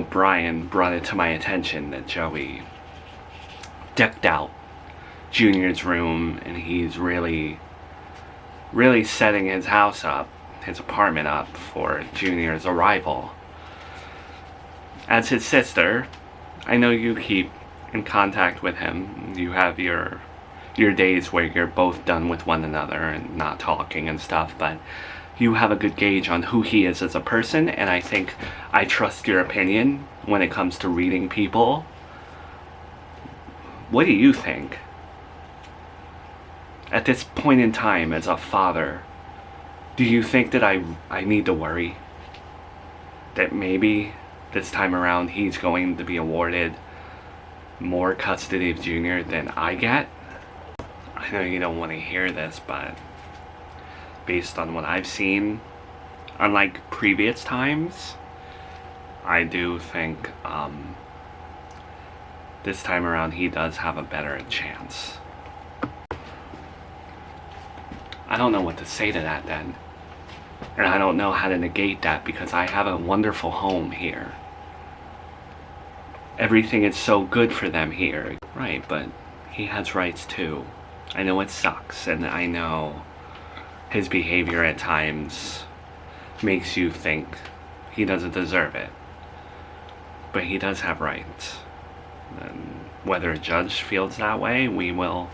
Brian brought it to my attention that Joey decked out Junior's room, and he's really setting his house up, his apartment up, for Junior's arrival. As his sister, I know you keep in contact with him. You have your days where you're both done with one another and not talking and stuff, but you have a good gauge on who he is as a person, and I think I trust your opinion when it comes to reading people. What do you think? At this point in time, as a father, do you think that I need to worry? That maybe this time around he's going to be awarded more custody of Junior than I get? I know you don't want to hear this, but based on what I've seen, unlike previous times, I do think this time around he does have a better chance. I don't know what to say to that then. And I don't know how to negate that because I have a wonderful home here. Everything is so good for them here. Right, but he has rights too. I know it sucks, and I know his behavior at times makes you think he doesn't deserve it. But he does have rights. And whether a judge feels that way, we will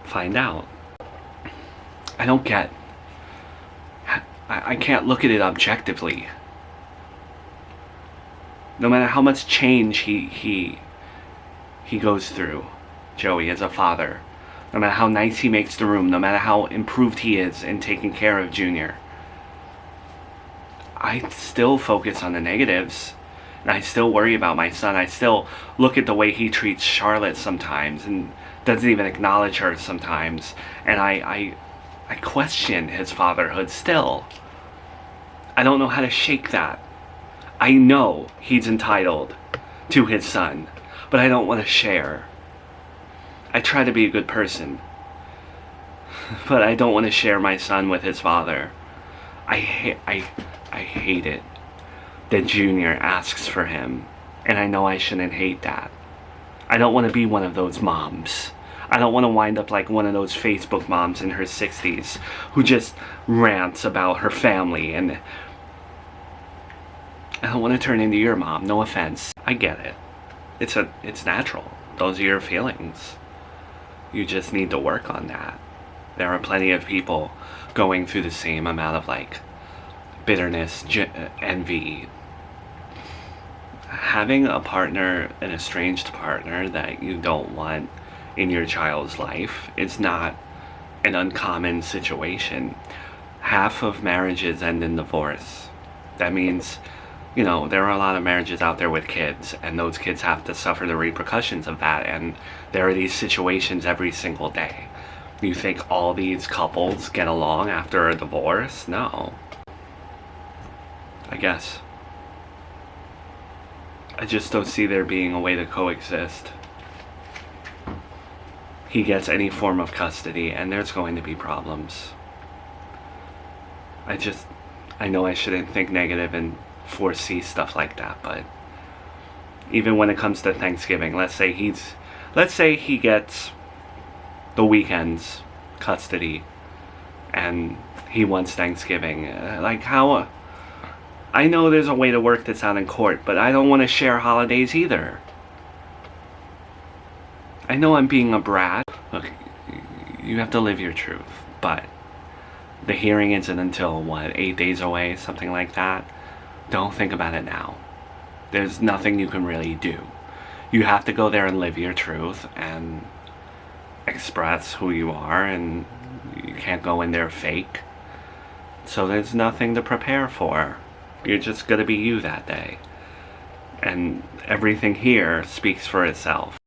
find out. I don't get... I can't look at it objectively. No matter how much change he goes through, Joey, as a father, no matter how nice he makes the room, no matter how improved he is in taking care of Junior, I still focus on the negatives. And I still worry about my son. I still look at the way he treats Charlotte sometimes and doesn't even acknowledge her sometimes. And I question his fatherhood still. I don't know how to shake that. I know he's entitled to his son, but I don't want to share. I try to be a good person, but I don't want to share my son with his father. I hate it that Junior asks for him, and I know I shouldn't hate that. I don't want to be one of those moms. I don't want to wind up like one of those Facebook moms in her 60s who just rants about her family, and I don't want to turn into your mom. No offense. I get it. It's natural. Those are your feelings. You just need to work on that. There are plenty of people going through the same amount of bitterness, envy. Having a partner, an estranged partner that you don't want in your child's life is not an uncommon situation. Half of marriages end in divorce. That means, there are a lot of marriages out there with kids, and those kids have to suffer the repercussions of that, and there are these situations every single day. You think all these couples get along after a divorce? No. I guess. I just don't see there being a way to coexist. He gets any form of custody, and there's going to be problems. I know I shouldn't think negative and foresee stuff like that, but even when it comes to Thanksgiving, let's say he gets the weekend's custody, and he wants Thanksgiving. How... I know there's a way to work this out in court, but I don't want to share holidays either. I know I'm being a brat. Look, you have to live your truth, but the hearing isn't until, 8 days away, something like that? Don't think about it now. There's nothing you can really do. You have to go there and live your truth and express who you are, and you can't go in there fake. So there's nothing to prepare for. You're just gonna be you that day. And everything here speaks for itself.